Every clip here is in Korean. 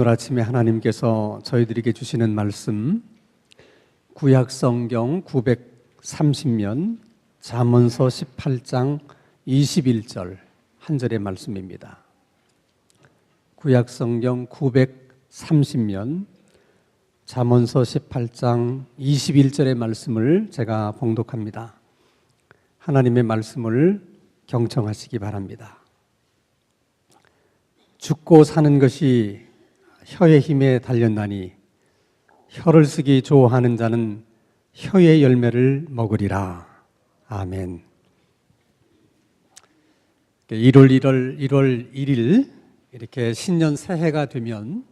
오늘 아침에 하나님께서 저희들에게 주시는 말씀 구약성경 930면 잠언서 18장 21절 한 절의 말씀입니다. 구약성경 930면 잠언서 18장 21절의 말씀을 제가 봉독합니다. 하나님의 말씀을 경청하시기 바랍니다. 죽고 사는 것이 혀의 힘에 달렸나니 혀를 쓰기 좋아하는 자는 혀의 열매를 먹으리라. 아멘. 1월 1일 이렇게 신년 새해가 되면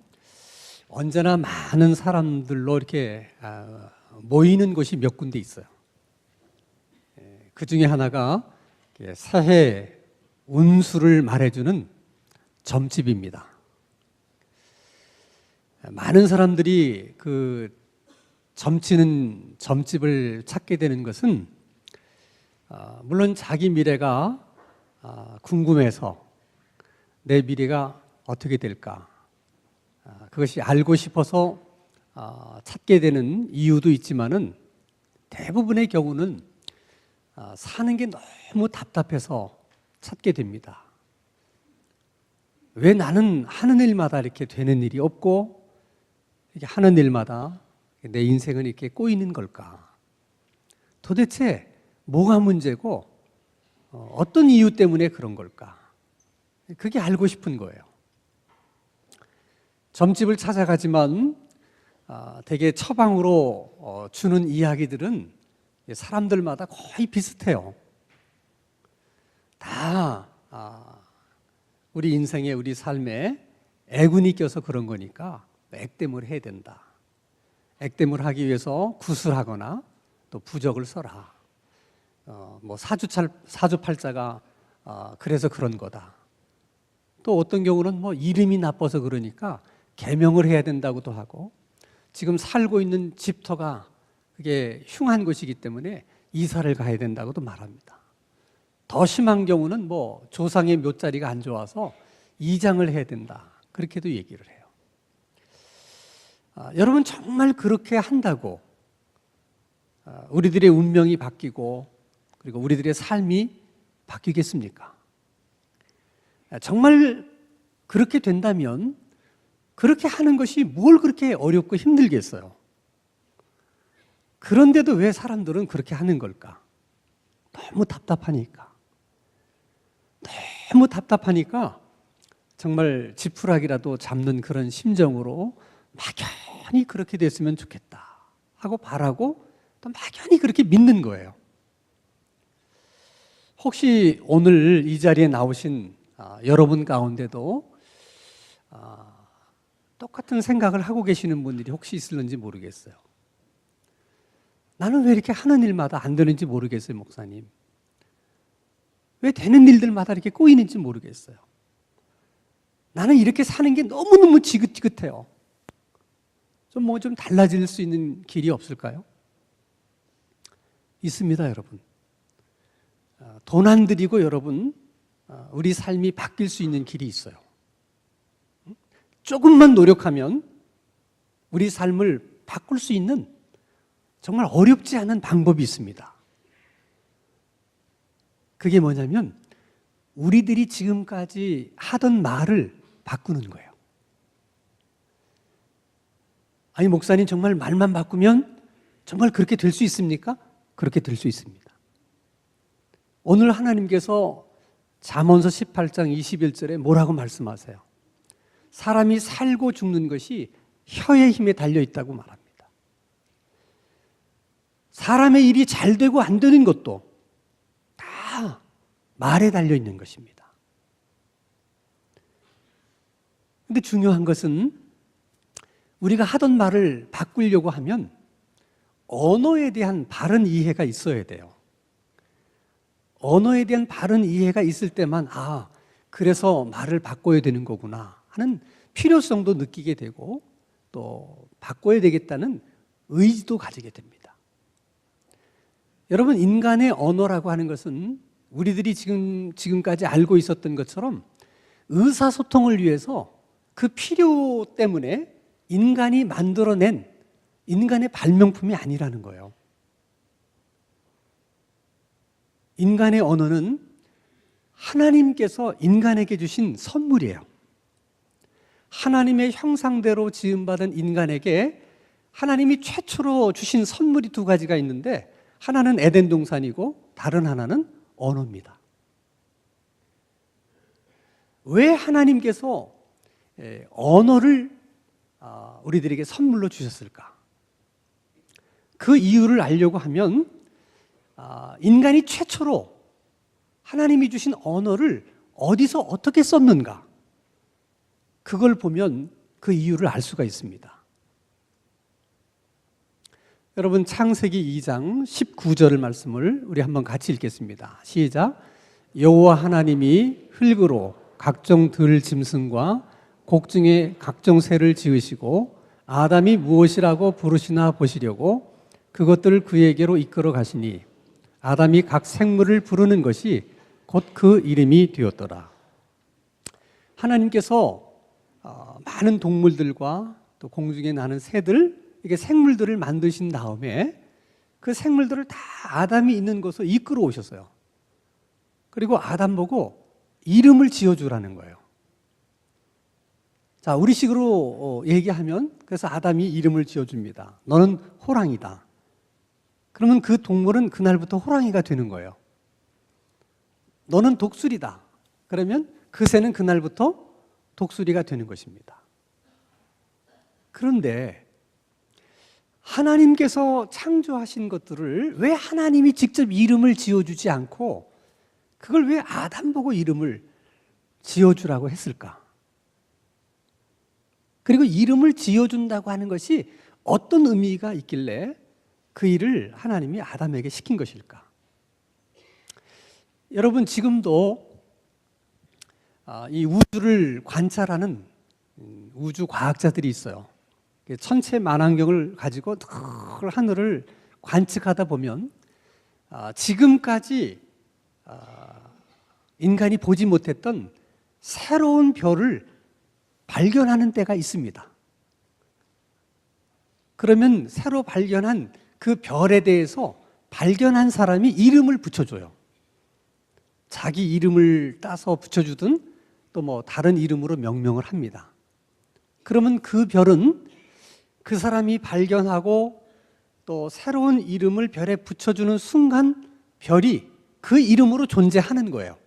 언제나 많은 사람들로 이렇게 모이는 곳이 몇 군데 있어요. 그 중에 하나가 새해 운수를 말해주는 점집입니다. 많은 사람들이 그 점치는 점집을 찾게 되는 것은 물론 자기 미래가 궁금해서 내 미래가 어떻게 될까 그것이 알고 싶어서 찾게 되는 이유도 있지만은 대부분의 경우는 사는 게 너무 답답해서 찾게 됩니다. 왜 나는 하는 일마다 이렇게 되는 일이 없고 이렇게 하는 일마다 내 인생은 이렇게 꼬이는 걸까? 도대체 뭐가 문제고 어떤 이유 때문에 그런 걸까? 그게 알고 싶은 거예요. 점집을 찾아가지만 되게 처방으로 주는 이야기들은 사람들마다 거의 비슷해요. 다 우리 인생에 우리 삶에 애군이 껴서 그런 거니까 액땜을 해야 된다. 액땜을 하기 위해서 구술하거나 또 부적을 써라. 뭐 사주팔자가 그래서 그런 거다. 또 어떤 경우는 뭐 이름이 나빠서 그러니까 개명을 해야 된다고도 하고 지금 살고 있는 집터가 그게 흉한 곳이기 때문에 이사를 가야 된다고도 말합니다. 더 심한 경우는 뭐 조상의 묘자리가 안 좋아서 이장을 해야 된다. 그렇게도 얘기를 해요. 여러분 정말 그렇게 한다고 우리들의 운명이 바뀌고 그리고 우리들의 삶이 바뀌겠습니까? 정말 그렇게 된다면 그렇게 하는 것이 뭘 그렇게 어렵고 힘들겠어요? 그런데도 왜 사람들은 그렇게 하는 걸까? 너무 답답하니까. 너무 답답하니까 정말 지푸라기라도 잡는 그런 심정으로 막연히 그렇게 됐으면 좋겠다 하고 바라고 또 막연히 그렇게 믿는 거예요. 혹시 오늘 이 자리에 나오신 여러분 가운데도 똑같은 생각을 하고 계시는 분들이 혹시 있을는지 모르겠어요. 나는 왜 이렇게 하는 일마다 안 되는지 모르겠어요, 목사님. 왜 되는 일들마다 이렇게 꼬이는지 모르겠어요. 나는 이렇게 사는 게 너무너무 지긋지긋해요. 좀 달라질 수 있는 길이 없을까요? 있습니다, 여러분. 돈 안 들이고 여러분, 우리 삶이 바뀔 수 있는 길이 있어요. 조금만 노력하면 우리 삶을 바꿀 수 있는 정말 어렵지 않은 방법이 있습니다. 그게 뭐냐면 우리들이 지금까지 하던 말을 바꾸는 거예요. 아니 목사님 정말 말만 바꾸면 정말 그렇게 될 수 있습니까? 그렇게 될 수 있습니다. 오늘 하나님께서 잠언서 18장 21절에 뭐라고 말씀하세요? 사람이 살고 죽는 것이 혀의 힘에 달려있다고 말합니다. 사람의 일이 잘 되고 안 되는 것도 다 말에 달려있는 것입니다. 근데 중요한 것은 우리가 하던 말을 바꾸려고 하면 언어에 대한 바른 이해가 있어야 돼요. 언어에 대한 바른 이해가 있을 때만 그래서 말을 바꿔야 되는 거구나 하는 필요성도 느끼게 되고 또 바꿔야 되겠다는 의지도 가지게 됩니다. 여러분 인간의 언어라고 하는 것은 우리들이 지금까지 알고 있었던 것처럼 의사소통을 위해서 그 필요 때문에 인간이 만들어낸 인간의 발명품이 아니라는 거예요. 인간의 언어는 하나님께서 인간에게 주신 선물이에요. 하나님의 형상대로 지음받은 인간에게 하나님이 최초로 주신 선물이 두 가지가 있는데, 하나는 에덴 동산이고 다른 하나는 언어입니다. 왜 하나님께서 언어를 우리들에게 선물로 주셨을까? 그 이유를 알려고 하면 인간이 최초로 하나님이 주신 언어를 어디서 어떻게 썼는가, 그걸 보면 그 이유를 알 수가 있습니다. 여러분, 창세기 2장 19절 말씀을 우리 한번 같이 읽겠습니다. 시작. 여호와 하나님이 흙으로 각종 들 짐승과 곡 중에 각종 새를 지으시고 아담이 무엇이라고 부르시나 보시려고 그것들을 그에게로 이끌어 가시니 아담이 각 생물을 부르는 것이 곧 그 이름이 되었더라. 하나님께서 많은 동물들과 또 공중에 나는 새들, 이게 생물들을 만드신 다음에 그 생물들을 다 아담이 있는 곳으로 이끌어 오셨어요. 그리고 아담 보고 이름을 지어주라는 거예요. 자, 우리식으로 얘기하면, 그래서 아담이 이름을 지어줍니다. 너는 호랑이다. 그러면 그 동물은 그날부터 호랑이가 되는 거예요. 너는 독수리다. 그러면 그 새는 그날부터 독수리가 되는 것입니다. 그런데 하나님께서 창조하신 것들을 왜 하나님이 직접 이름을 지어주지 않고 그걸 왜 아담 보고 이름을 지어주라고 했을까? 그리고 이름을 지어준다고 하는 것이 어떤 의미가 있길래 그 일을 하나님이 아담에게 시킨 것일까? 여러분, 지금도 이 우주를 관찰하는 우주 과학자들이 있어요. 천체 만환경을 가지고 늘 하늘을 관측하다 보면 지금까지 인간이 보지 못했던 새로운 별을 발견하는 때가 있습니다. 그러면 새로 발견한 그 별에 대해서 발견한 사람이 이름을 붙여줘요. 자기 이름을 따서 붙여주든 또 뭐 다른 이름으로 명명을 합니다. 그러면 그 별은 그 사람이 발견하고 또 새로운 이름을 별에 붙여주는 순간 별이 그 이름으로 존재하는 거예요.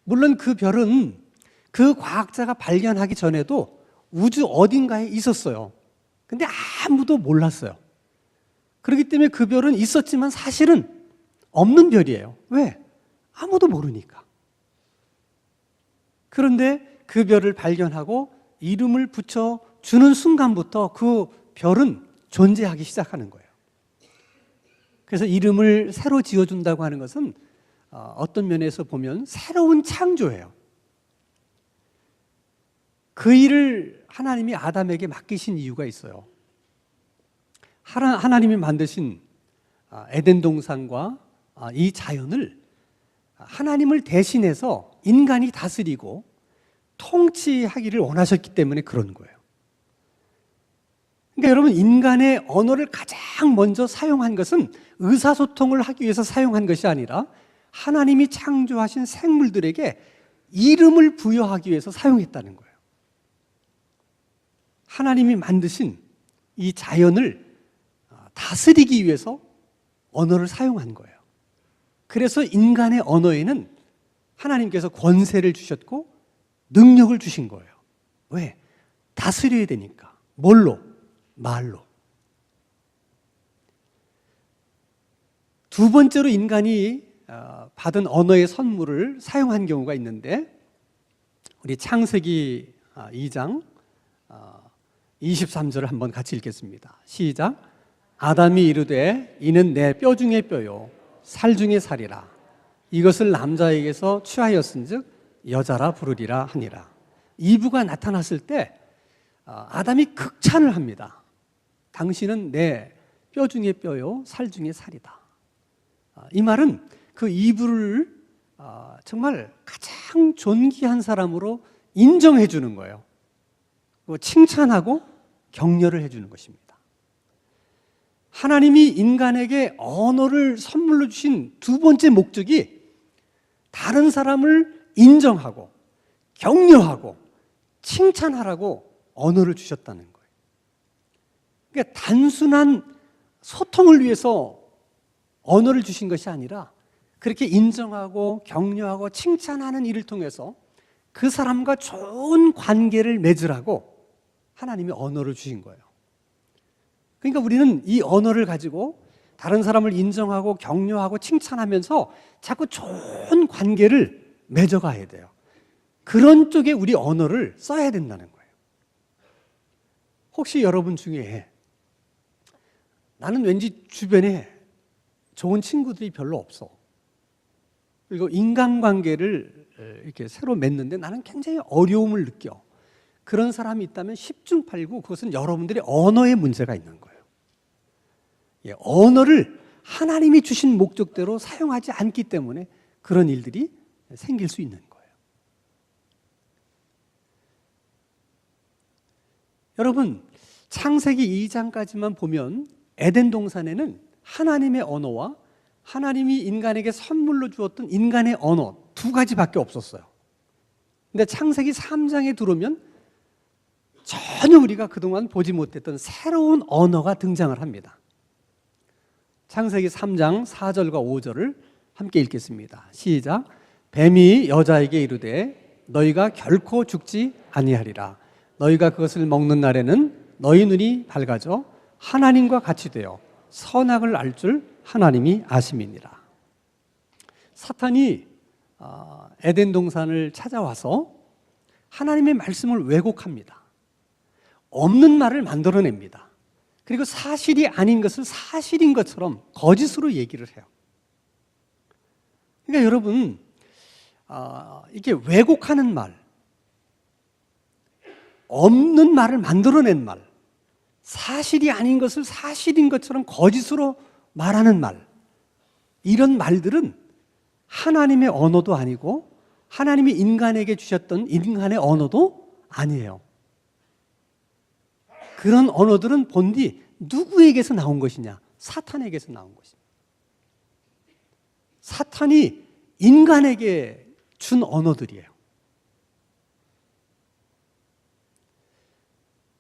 물론 그 별은 그 과학자가 발견하기 전에도 우주 어딘가에 있었어요. 근데 아무도 몰랐어요. 그렇기 때문에 그 별은 있었지만 사실은 없는 별이에요. 왜? 아무도 모르니까. 그런데 그 별을 발견하고 이름을 붙여주는 순간부터 그 별은 존재하기 시작하는 거예요. 그래서 이름을 새로 지어준다고 하는 것은 어떤 면에서 보면 새로운 창조예요. 그 일을 하나님이 아담에게 맡기신 이유가 있어요. 하나님이 만드신 에덴 동산과 이 자연을 하나님을 대신해서 인간이 다스리고 통치하기를 원하셨기 때문에 그런 거예요. 그러니까 여러분, 인간의 언어를 가장 먼저 사용한 것은 의사소통을 하기 위해서 사용한 것이 아니라 하나님이 창조하신 생물들에게 이름을 부여하기 위해서 사용했다는 거예요. 하나님이 만드신 이 자연을 다스리기 위해서 언어를 사용한 거예요. 그래서 인간의 언어에는 하나님께서 권세를 주셨고 능력을 주신 거예요. 왜? 다스려야 되니까. 뭘로? 말로. 두 번째로 인간이 받은 언어의 선물을 사용한 경우가 있는데, 우리 창세기 2장 23절을 한번 같이 읽겠습니다. 시작. 아담이 이르되 이는 내 뼈 중에 뼈요 살 중에 살이라. 이것을 남자에게서 취하였은즉 여자라 부르리라 하니라. 이브가 나타났을 때 아담이 극찬을 합니다. 당신은 내 뼈 중에 뼈요 살 중에 살이다. 이 말은 그 이브를 정말 가장 존귀한 사람으로 인정해 주는 거예요. 칭찬하고 격려를 해주는 것입니다. 하나님이 인간에게 언어를 선물로 주신 두 번째 목적이 다른 사람을 인정하고 격려하고 칭찬하라고 언어를 주셨다는 거예요. 그러니까 단순한 소통을 위해서 언어를 주신 것이 아니라 그렇게 인정하고 격려하고 칭찬하는 일을 통해서 그 사람과 좋은 관계를 맺으라고 하나님이 언어를 주신 거예요. 그러니까 우리는 이 언어를 가지고 다른 사람을 인정하고 격려하고 칭찬하면서 자꾸 좋은 관계를 맺어가야 돼요. 그런 쪽에 우리 언어를 써야 된다는 거예요. 혹시 여러분 중에 나는 왠지 주변에 좋은 친구들이 별로 없어. 그리고 인간관계를 이렇게 새로 맺는데 나는 굉장히 어려움을 느껴. 그런 사람이 있다면 10중 8구 그것은 여러분들의 언어에 문제가 있는 거예요. 언어를 하나님이 주신 목적대로 사용하지 않기 때문에 그런 일들이 생길 수 있는 거예요. 여러분, 창세기 2장까지만 보면 에덴 동산에는 하나님의 언어와 하나님이 인간에게 선물로 주었던 인간의 언어 두 가지밖에 없었어요. 근데 창세기 3장에 들어오면 전혀 우리가 그동안 보지 못했던 새로운 언어가 등장을 합니다. 창세기 3장 4절과 5절을 함께 읽겠습니다. 시작. 뱀이 여자에게 이르되 너희가 결코 죽지 아니하리라. 너희가 그것을 먹는 날에는 너희 눈이 밝아져 하나님과 같이 되어 선악을 알 줄 하나님이 아심이니라. 사탄이 에덴 동산을 찾아와서 하나님의 말씀을 왜곡합니다. 없는 말을 만들어냅니다. 그리고 사실이 아닌 것을 사실인 것처럼 거짓으로 얘기를 해요. 그러니까 여러분, 이게 왜곡하는 말, 없는 말을 만들어낸 말, 사실이 아닌 것을 사실인 것처럼 거짓으로 말하는 말, 이런 말들은 하나님의 언어도 아니고 하나님이 인간에게 주셨던 인간의 언어도 아니에요. 그런 언어들은 본디 누구에게서 나온 것이냐? 사탄에게서 나온 것입니다. 사탄이 인간에게 준 언어들이에요.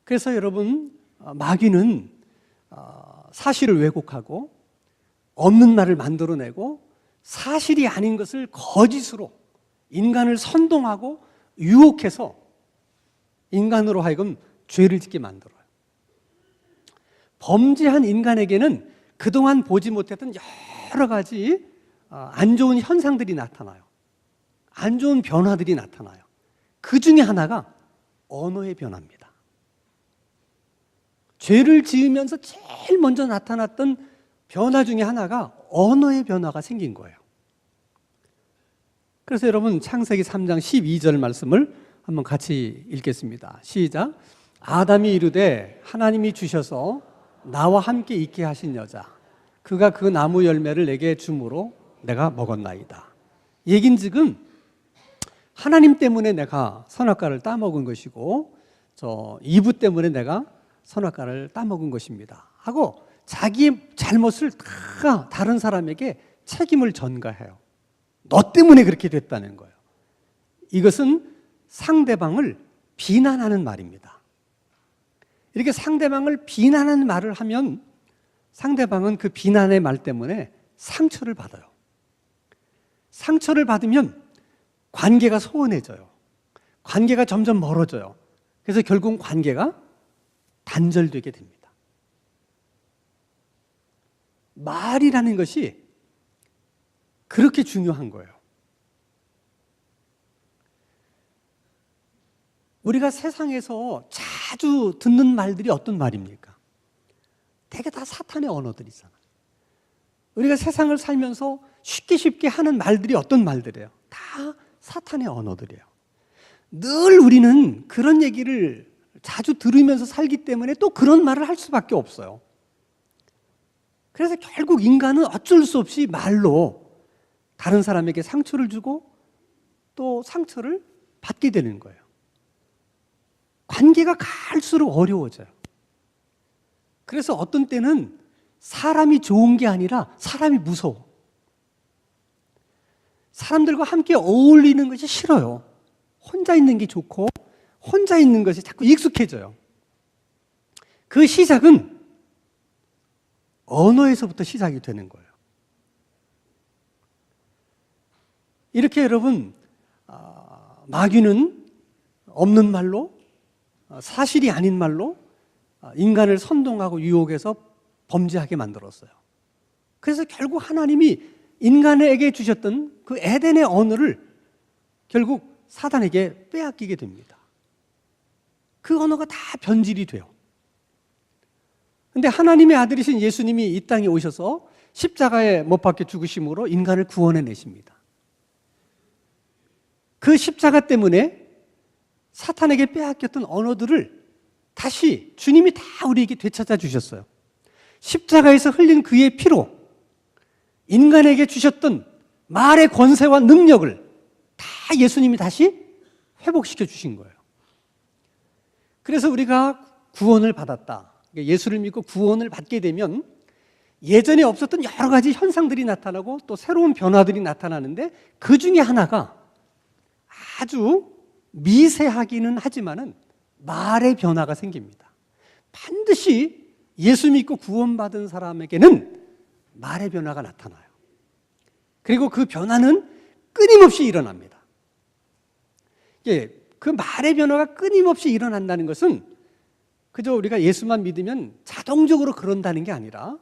그래서 여러분, 마귀는 사실을 왜곡하고 없는 말을 만들어내고 사실이 아닌 것을 거짓으로 인간을 선동하고 유혹해서 인간으로 하여금 죄를 짓게 만들어요. 범죄한 인간에게는 그동안 보지 못했던 여러 가지 안 좋은 현상들이 나타나요. 안 좋은 변화들이 나타나요. 그 중에 하나가 언어의 변화입니다. 죄를 지으면서 제일 먼저 나타났던 변화 중에 하나가 언어의 변화가 생긴 거예요. 그래서 여러분 창세기 3장 12절 말씀을 한번 같이 읽겠습니다. 시작. 아담이 이르되 하나님이 주셔서 나와 함께 있게 하신 여자 그가 그 나무 열매를 내게 주므로 내가 먹었나이다. 얘긴즉은 하나님 때문에 내가 선악과를 따먹은 것이고 저 이브 때문에 내가 선악과를 따먹은 것입니다 하고 자기의 잘못을 다 다른 사람에게 책임을 전가해요. 너 때문에 그렇게 됐다는 거예요. 이것은 상대방을 비난하는 말입니다. 이렇게 상대방을 비난하는 말을 하면 상대방은 그 비난의 말 때문에 상처를 받아요. 상처를 받으면 관계가 소원해져요. 관계가 점점 멀어져요. 그래서 결국 관계가 단절되게 됩니다. 말이라는 것이 그렇게 중요한 거예요. 우리가 세상에서 자주 듣는 말들이 어떤 말입니까? 되게 다 사탄의 언어들이잖아요. 우리가 세상을 살면서 쉽게 하는 말들이 어떤 말들이에요? 다 사탄의 언어들이에요. 늘 우리는 그런 얘기를 자주 들으면서 살기 때문에 또 그런 말을 할 수밖에 없어요. 그래서 결국 인간은 어쩔 수 없이 말로 다른 사람에게 상처를 주고 또 상처를 받게 되는 거예요. 관계가 갈수록 어려워져요. 그래서 어떤 때는 사람이 좋은 게 아니라 사람이 무서워. 사람들과 함께 어울리는 것이 싫어요. 혼자 있는 게 좋고 혼자 있는 것이 자꾸 익숙해져요. 그 시작은 언어에서부터 시작이 되는 거예요. 이렇게 여러분, 마귀는 없는 말로, 사실이 아닌 말로 인간을 선동하고 유혹해서 범죄하게 만들었어요. 그래서 결국 하나님이 인간에게 주셨던 그 에덴의 언어를 결국 사단에게 빼앗기게 됩니다. 그 언어가 다 변질이 돼요. 근데 하나님의 아들이신 예수님이 이 땅에 오셔서 십자가에 못 박혀 죽으심으로 인간을 구원해 내십니다. 그 십자가 때문에 사탄에게 빼앗겼던 언어들을 다시 주님이 다 우리에게 되찾아 주셨어요. 십자가에서 흘린 그의 피로 인간에게 주셨던 말의 권세와 능력을 다 예수님이 다시 회복시켜 주신 거예요. 그래서 우리가 구원을 받았다. 예수를 믿고 구원을 받게 되면 예전에 없었던 여러 가지 현상들이 나타나고 또 새로운 변화들이 나타나는데 그 중에 하나가 아주 미세하기는 하지만은 말의 변화가 생깁니다. 반드시 예수 믿고 구원받은 사람에게는 말의 변화가 나타나요. 그리고 그 변화는 끊임없이 일어납니다. 그 말의 변화가 끊임없이 일어난다는 것은 그저 우리가 예수만 믿으면 자동적으로 그런다는 게 아니라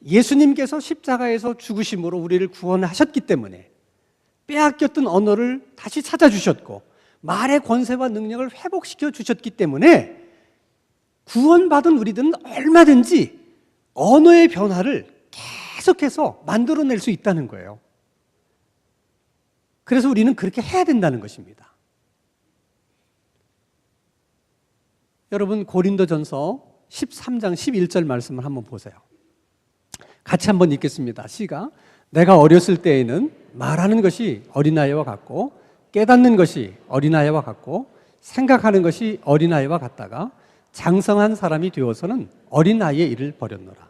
예수님께서 십자가에서 죽으심으로 우리를 구원하셨기 때문에 빼앗겼던 언어를 다시 찾아주셨고 말의 권세와 능력을 회복시켜 주셨기 때문에 구원받은 우리들은 얼마든지 언어의 변화를 계속해서 만들어낼 수 있다는 거예요. 그래서 우리는 그렇게 해야 된다는 것입니다. 여러분 고린도전서 13장 11절 말씀을 한번 보세요. 같이 한번 읽겠습니다. 시작. 내가 어렸을 때에는 말하는 것이 어린아이와 같고 깨닫는 것이 어린아이와 같고 생각하는 것이 어린아이와 같다가 장성한 사람이 되어서는 어린아이의 일을 버렸노라.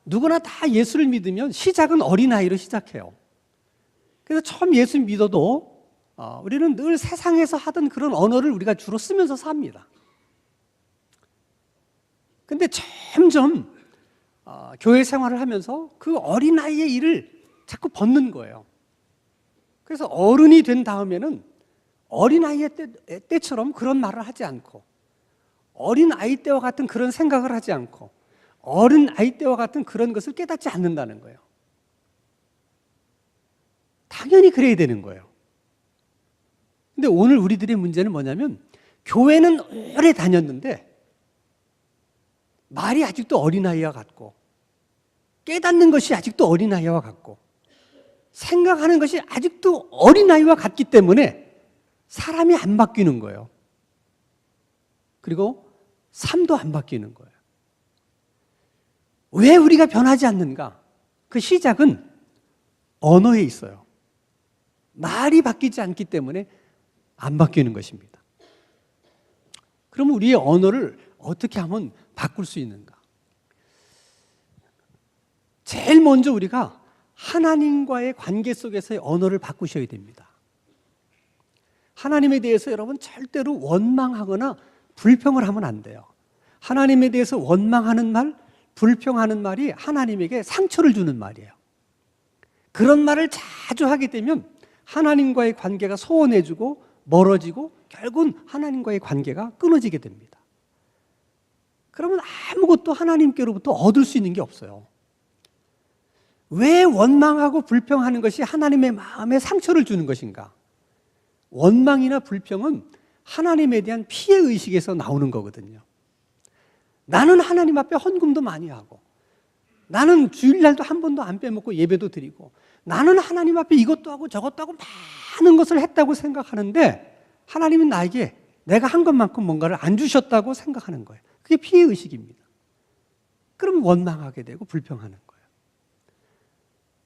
누구나 다 예수를 믿으면 시작은 어린아이로 시작해요. 그래서 처음 예수 믿어도 우리는 늘 세상에서 하던 그런 언어를 우리가 주로 쓰면서 삽니다. 근데 점점 교회 생활을 하면서 그 어린아이의 일을 자꾸 벗는 거예요. 그래서 어른이 된 다음에는 어린아이의 때처럼 그런 말을 하지 않고 어린아이 때와 같은 그런 생각을 하지 않고 어린아이 때와 같은 그런 것을 깨닫지 않는다는 거예요. 당연히 그래야 되는 거예요. 근데 오늘 우리들의 문제는 뭐냐면 교회는 오래 다녔는데 말이 아직도 어린아이와 같고 깨닫는 것이 아직도 어린아이와 같고 생각하는 것이 아직도 어린아이와 같기 때문에 사람이 안 바뀌는 거예요. 그리고 삶도 안 바뀌는 거예요. 왜 우리가 변하지 않는가? 그 시작은 언어에 있어요. 말이 바뀌지 않기 때문에 안 바뀌는 것입니다. 그럼 우리의 언어를 어떻게 하면 바꿀 수 있는가? 제일 먼저 우리가 하나님과의 관계 속에서의 언어를 바꾸셔야 됩니다. 하나님에 대해서 여러분 절대로 원망하거나 불평을 하면 안 돼요. 하나님에 대해서 원망하는 말, 불평하는 말이 하나님에게 상처를 주는 말이에요. 그런 말을 자주 하게 되면 하나님과의 관계가 소원해지고 멀어지고 결국은 하나님과의 관계가 끊어지게 됩니다. 그러면 아무것도 하나님께로부터 얻을 수 있는 게 없어요. 왜 원망하고 불평하는 것이 하나님의 마음에 상처를 주는 것인가? 원망이나 불평은 하나님에 대한 피해의식에서 나오는 거거든요. 나는 하나님 앞에 헌금도 많이 하고 나는 주일날도 한 번도 안 빼먹고 예배도 드리고 나는 하나님 앞에 이것도 하고 저것도 하고 많은 것을 했다고 생각하는데 하나님은 나에게 내가 한 것만큼 뭔가를 안 주셨다고 생각하는 거예요. 그게 피해의식입니다. 그럼 원망하게 되고 불평하는 거예요.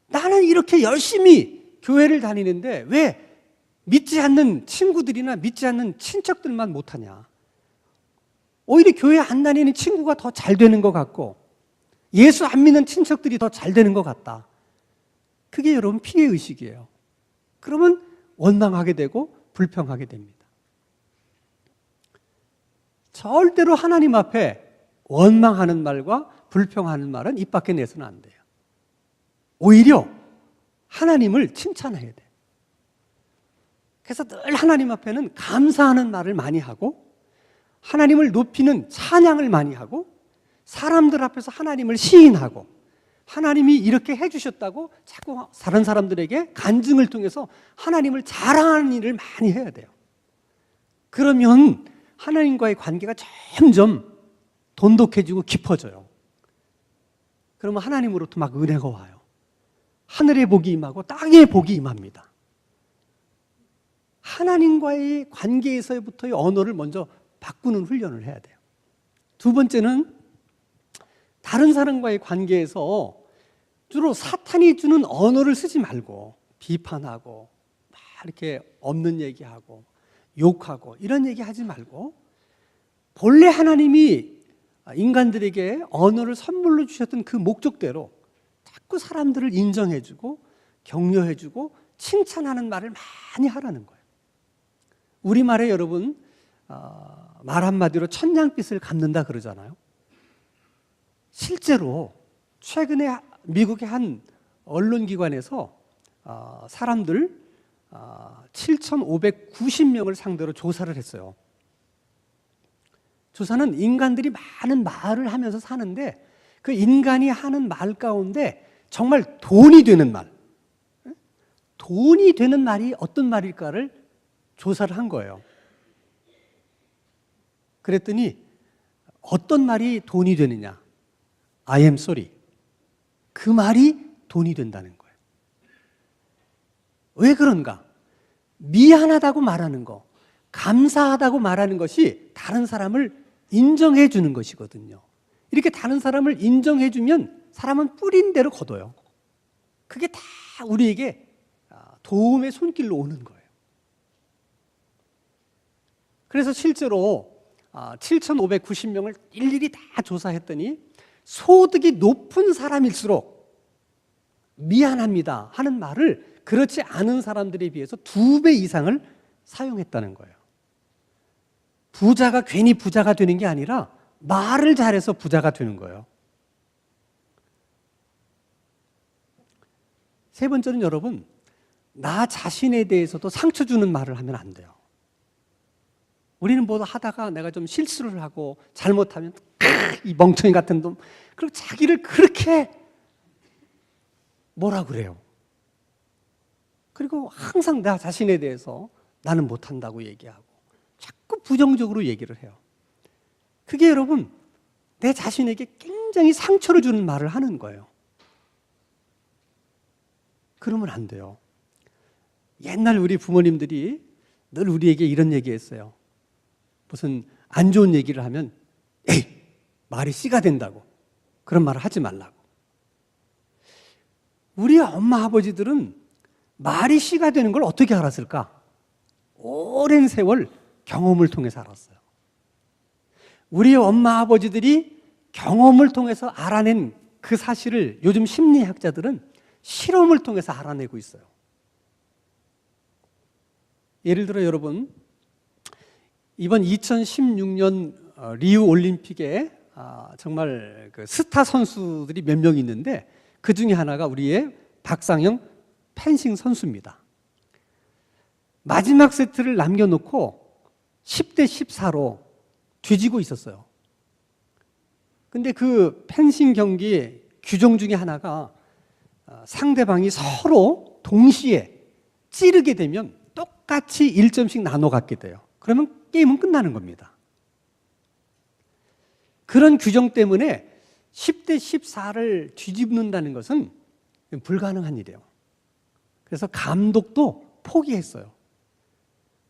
나는 이렇게 열심히 교회를 다니는데 왜 믿지 않는 친구들이나 믿지 않는 친척들만 못하냐? 오히려 교회 안 다니는 친구가 더 잘 되는 것 같고 예수 안 믿는 친척들이 더 잘 되는 것 같다. 그게 여러분 피해의식이에요. 그러면 원망하게 되고 불평하게 됩니다. 절대로 하나님 앞에 원망하는 말과 불평하는 말은 입 밖에 내서는 안 돼요. 오히려 하나님을 칭찬해야 돼요. 그래서 늘 하나님 앞에는 감사하는 말을 많이 하고 하나님을 높이는 찬양을 많이 하고 사람들 앞에서 하나님을 시인하고 하나님이 이렇게 해주셨다고 자꾸 다른 사람들에게 간증을 통해서 하나님을 자랑하는 일을 많이 해야 돼요. 그러면 하나님과의 관계가 점점 돈독해지고 깊어져요. 그러면 하나님으로부터 막 은혜가 와요. 하늘의 복이 임하고 땅의 복이 임합니다. 하나님과의 관계에서부터의 언어를 먼저 바꾸는 훈련을 해야 돼요. 두 번째는 다른 사람과의 관계에서 주로 사탄이 주는 언어를 쓰지 말고 비판하고 막 이렇게 없는 얘기하고 욕하고 이런 얘기 하지 말고 본래 하나님이 인간들에게 언어를 선물로 주셨던 그 목적대로 자꾸 사람들을 인정해주고 격려해주고 칭찬하는 말을 많이 하라는 거예요. 우리말에 여러분 말 한마디로 천냥빚을 갚는다 그러잖아요. 실제로 최근에 미국의 한 언론기관에서 사람들 7,590명을 상대로 조사를 했어요. 조사는 인간들이 많은 말을 하면서 사는데 그 인간이 하는 말 가운데 정말 돈이 되는 말, 돈이 되는 말이 어떤 말일까를 조사를 한 거예요. 그랬더니 어떤 말이 돈이 되느냐? I am sorry. 그 말이 돈이 된다는 거예요. 왜 그런가? 미안하다고 말하는 거, 감사하다고 말하는 것이 다른 사람을 인정해 주는 것이거든요. 이렇게 다른 사람을 인정해 주면 사람은 뿌린 대로 거둬요. 그게 다 우리에게 도움의 손길로 오는 거예요. 그래서 실제로 7,590명을 일일이 다 조사했더니 소득이 높은 사람일수록 미안합니다 하는 말을 그렇지 않은 사람들에 비해서 2배 이상을 사용했다는 거예요. 부자가 괜히 부자가 되는 게 아니라 말을 잘해서 부자가 되는 거예요. 세 번째는 여러분, 나 자신에 대해서도 상처 주는 말을 하면 안 돼요. 우리는 뭐 하다가 내가 좀 실수를 하고 잘못하면 이 멍청이 같은 놈, 그리고 자기를 그렇게 뭐라 그래요. 그리고 항상 나 자신에 대해서 나는 못한다고 얘기하고 자꾸 부정적으로 얘기를 해요. 그게 여러분 내 자신에게 굉장히 상처를 주는 말을 하는 거예요. 그러면 안 돼요. 옛날 우리 부모님들이 늘 우리에게 이런 얘기했어요. 무슨 안 좋은 얘기를 하면 에이 말이 씨가 된다고 그런 말을 하지 말라고. 우리 엄마 아버지들은 말이 씨가 되는 걸 어떻게 알았을까? 오랜 세월 경험을 통해서 알았어요. 우리 엄마 아버지들이 경험을 통해서 알아낸 그 사실을 요즘 심리학자들은 실험을 통해서 알아내고 있어요. 예를 들어 여러분, 이번 2016년 리우 올림픽에 정말 그 스타 선수들이 몇 명 있는데 그 중에 하나가 우리의 박상영 펜싱 선수입니다. 마지막 세트를 남겨놓고 10대 14로 뒤지고 있었어요. 근데 그 펜싱 경기 규정 중에 하나가 상대방이 서로 동시에 찌르게 되면 똑같이 1점씩 나눠 갖게 돼요. 그러면 게임은 끝나는 겁니다. 그런 규정 때문에 10대 14를 뒤집는다는 것은 불가능한 일이에요. 그래서 감독도 포기했어요.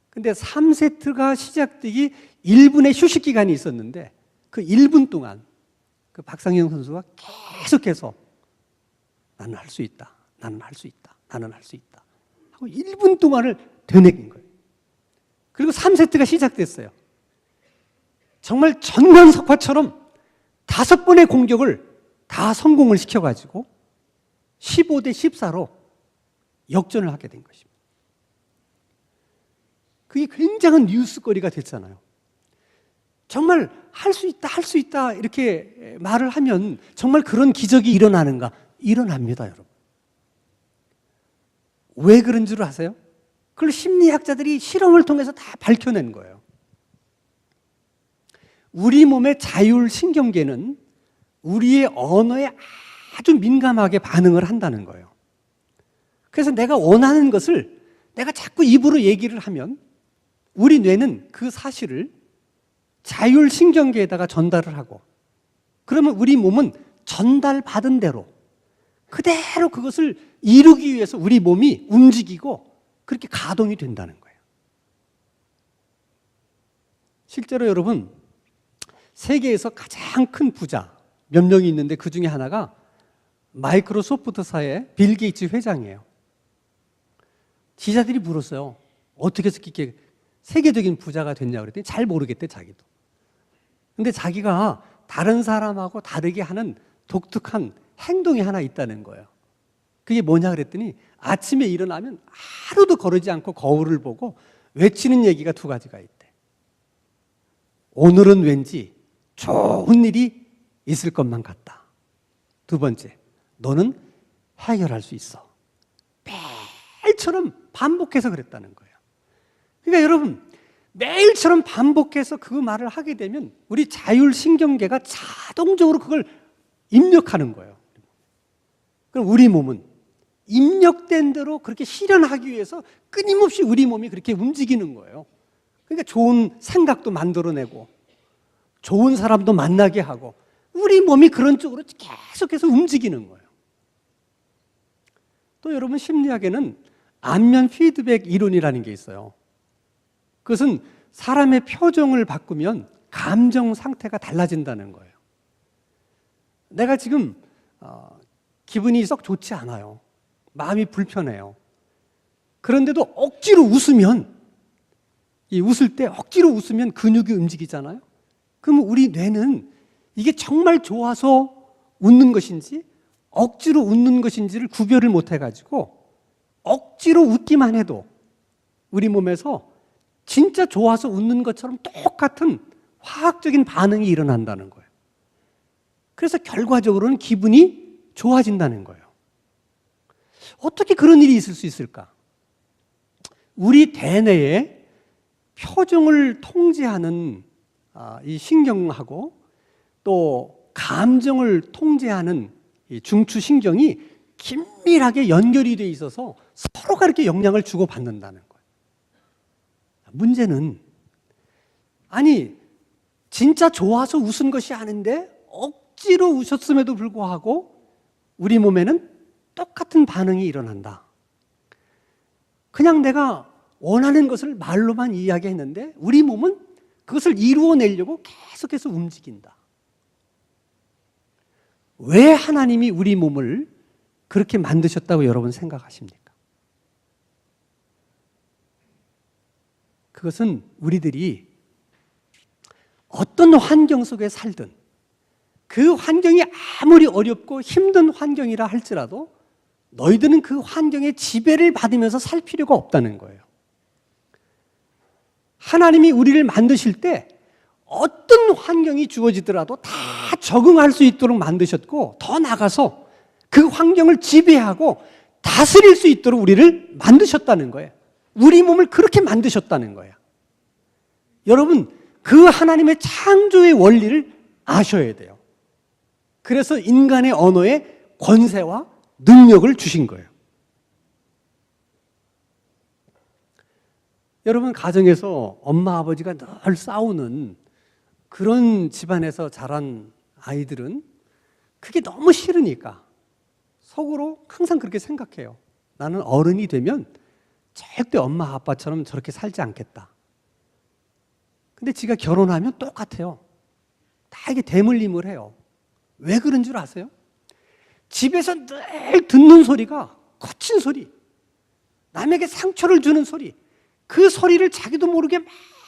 근데 3세트가 시작되기 1분의 휴식 기간이 있었는데 그 1분 동안 그 박상영 선수가 계속해서 나는 할 수 있다. 나는 할 수 있다. 나는 할 수 있다. 하고 1분 동안을 되뇌긴 거예요. 그리고 3세트가 시작됐어요. 정말 전광석화처럼 5번의 공격을 다 성공을 시켜가지고 15대 14로 역전을 하게 된 것입니다. 그게 굉장한 뉴스거리가 됐잖아요. 정말 할 수 있다, 할 수 있다 이렇게 말을 하면 정말 그런 기적이 일어나는가? 일어납니다, 여러분. 왜 그런 줄 아세요? 그걸 심리학자들이 실험을 통해서 다 밝혀낸 거예요. 우리 몸의 자율신경계는 우리의 언어에 아주 민감하게 반응을 한다는 거예요. 그래서 내가 원하는 것을 내가 자꾸 입으로 얘기를 하면 우리 뇌는 그 사실을 자율신경계에다가 전달을 하고, 그러면 우리 몸은 전달받은 대로 그대로 그것을 이루기 위해서 우리 몸이 움직이고 그렇게 가동이 된다는 거예요. 실제로 여러분, 세계에서 가장 큰 부자 몇 명이 있는데 그 중에 하나가 마이크로소프트사의 빌 게이츠 회장이에요. 기자들이 물었어요. 어떻게 해서 이렇게 세계적인 부자가 됐냐고 그랬더니 잘 모르겠대, 자기도. 근데 자기가 다른 사람하고 다르게 하는 독특한 행동이 하나 있다는 거예요. 그게 뭐냐 그랬더니 아침에 일어나면 하루도 거르지 않고 거울을 보고 외치는 얘기가 2가지가 있대. 오늘은 왠지 좋은 일이 있을 것만 같다. 2번째, 너는 해결할 수 있어. 매일처럼 반복해서 그랬다는 거예요. 그러니까 여러분, 매일처럼 반복해서 그 말을 하게 되면 우리 자율신경계가 자동적으로 그걸 입력하는 거예요. 그럼 우리 몸은 입력된 대로 그렇게 실현하기 위해서 끊임없이 우리 몸이 그렇게 움직이는 거예요. 그러니까 좋은 생각도 만들어내고 좋은 사람도 만나게 하고 우리 몸이 그런 쪽으로 계속해서 움직이는 거예요. 또 여러분, 심리학에는 안면 피드백 이론이라는 게 있어요. 그것은 사람의 표정을 바꾸면 감정 상태가 달라진다는 거예요. 내가 지금 기분이 썩 좋지 않아요. 마음이 불편해요. 그런데도 억지로 웃으면, 웃을 때 억지로 웃으면 근육이 움직이잖아요. 그러면 우리 뇌는 이게 정말 좋아서 웃는 것인지 억지로 웃는 것인지를 구별을 못 해가지고 억지로 웃기만 해도 우리 몸에서 진짜 좋아서 웃는 것처럼 똑같은 화학적인 반응이 일어난다는 거예요. 그래서 결과적으로는 기분이 좋아진다는 거예요. 어떻게 그런 일이 있을 수 있을까? 우리 대뇌에 표정을 통제하는 이 신경하고 또 감정을 통제하는 이 중추신경이 긴밀하게 연결이 돼 있어서 서로가 이렇게 영향을 주고받는다는 거예요. 문제는, 아니 진짜 좋아서 웃은 것이 아닌데 억지로 웃었음에도 불구하고 우리 몸에는 똑같은 반응이 일어난다. 그냥 내가 원하는 것을 말로만 이야기했는데 우리 몸은 그것을 이루어내려고 계속해서 움직인다. 왜 하나님이 우리 몸을 그렇게 만드셨다고 여러분 생각하십니까? 그것은 우리들이 어떤 환경 속에 살든 그 환경이 아무리 어렵고 힘든 환경이라 할지라도 너희들은 그 환경에 지배를 받으면서 살 필요가 없다는 거예요. 하나님이 우리를 만드실 때 어떤 환경이 주어지더라도 다 적응할 수 있도록 만드셨고, 더 나아가서 그 환경을 지배하고 다스릴 수 있도록 우리를 만드셨다는 거예요. 우리 몸을 그렇게 만드셨다는 거예요. 여러분, 그 하나님의 창조의 원리를 아셔야 돼요. 그래서 인간의 언어에 권세와 능력을 주신 거예요. 여러분, 가정에서 엄마 아버지가 늘 싸우는 그런 집안에서 자란 아이들은 그게 너무 싫으니까 속으로 항상 그렇게 생각해요. 나는 어른이 되면 절대 엄마 아빠처럼 저렇게 살지 않겠다. 근데 지가 결혼하면 똑같아요. 다 이게 대물림을 해요. 왜 그런 줄 아세요? 집에서 늘 듣는 소리가 거친 소리, 남에게 상처를 주는 소리, 그 소리를 자기도 모르게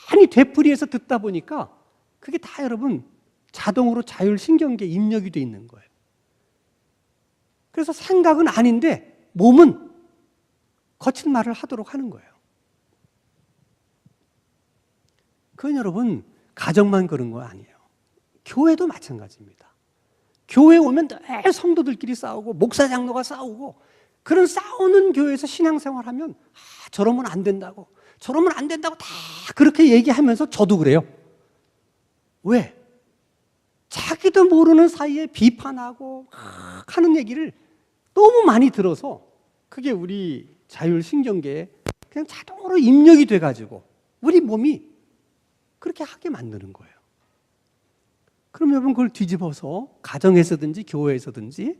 많이 되풀이해서 듣다 보니까 그게 다 여러분 자동으로 자율신경계에 입력이 돼 있는 거예요. 그래서 생각은 아닌데 몸은 거친 말을 하도록 하는 거예요. 그건 여러분 가정만 그런 거 아니에요. 교회도 마찬가지입니다. 교회에 오면 늘 성도들끼리 싸우고 목사 장로가 싸우고, 그런 싸우는 교회에서 신앙생활하면 저러면 안 된다고, 저러면 안 된다고 다 그렇게 얘기하면서 저도 그래요. 왜? 자기도 모르는 사이에 비판하고 하는 얘기를 너무 많이 들어서 그게 우리 자율신경계에 그냥 자동으로 입력이 돼가지고 우리 몸이 그렇게 하게 만드는 거예요. 그럼 여러분 그걸 뒤집어서 가정에서든지 교회에서든지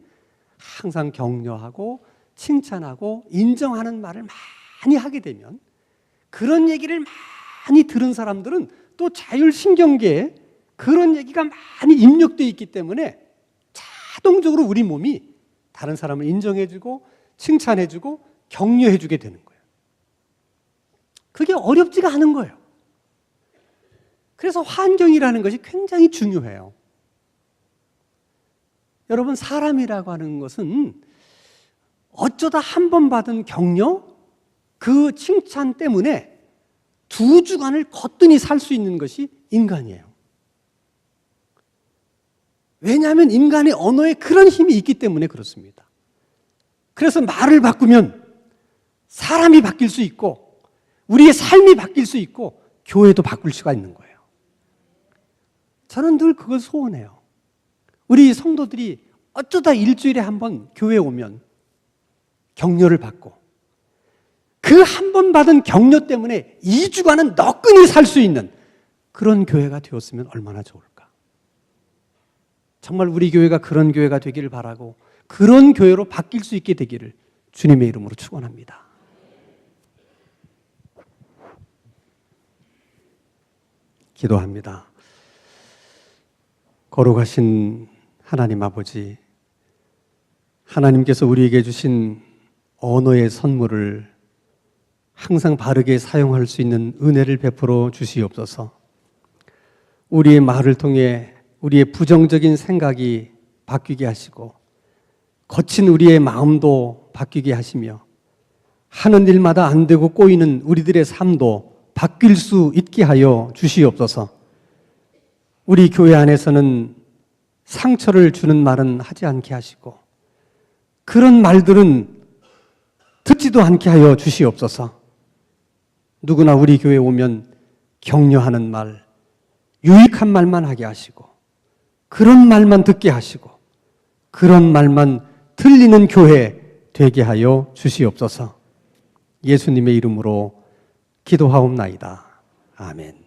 항상 격려하고 칭찬하고 인정하는 말을 많이 하게 되면, 그런 얘기를 많이 들은 사람들은 또 자율신경계에 그런 얘기가 많이 입력되어 있기 때문에 자동적으로 우리 몸이 다른 사람을 인정해주고 칭찬해주고 격려해주게 되는 거예요. 그게 어렵지가 않은 거예요. 그래서 환경이라는 것이 굉장히 중요해요. 여러분, 사람이라고 하는 것은 어쩌다 한 번 받은 격려, 그 칭찬 때문에 2주간을 거뜬히 살 수 있는 것이 인간이에요. 왜냐하면 인간의 언어에 그런 힘이 있기 때문에 그렇습니다. 그래서 말을 바꾸면 사람이 바뀔 수 있고 우리의 삶이 바뀔 수 있고 교회도 바꿀 수가 있는 거예요. 저는 늘 그걸 소원해요. 우리 성도들이 어쩌다 일주일에 한 번 교회에 오면 격려를 받고, 그 한 번 받은 격려 때문에 2주간은 너끈히 살 수 있는 그런 교회가 되었으면 얼마나 좋을까. 정말 우리 교회가 그런 교회가 되기를 바라고, 그런 교회로 바뀔 수 있게 되기를 주님의 이름으로 축원합니다. 기도합니다. 거룩하신 하나님 아버지, 하나님께서 우리에게 주신 언어의 선물을 항상 바르게 사용할 수 있는 은혜를 베풀어 주시옵소서. 우리의 말을 통해 우리의 부정적인 생각이 바뀌게 하시고 거친 우리의 마음도 바뀌게 하시며 하는 일마다 안 되고 꼬이는 우리들의 삶도 바뀔 수 있게 하여 주시옵소서. 우리 교회 안에서는 상처를 주는 말은 하지 않게 하시고 그런 말들은 듣지도 않게 하여 주시옵소서. 누구나 우리 교회에 오면 격려하는 말, 유익한 말만 하게 하시고 그런 말만 듣게 하시고 그런 말만 들리는 교회 되게 하여 주시옵소서. 예수님의 이름으로 기도하옵나이다. 아멘.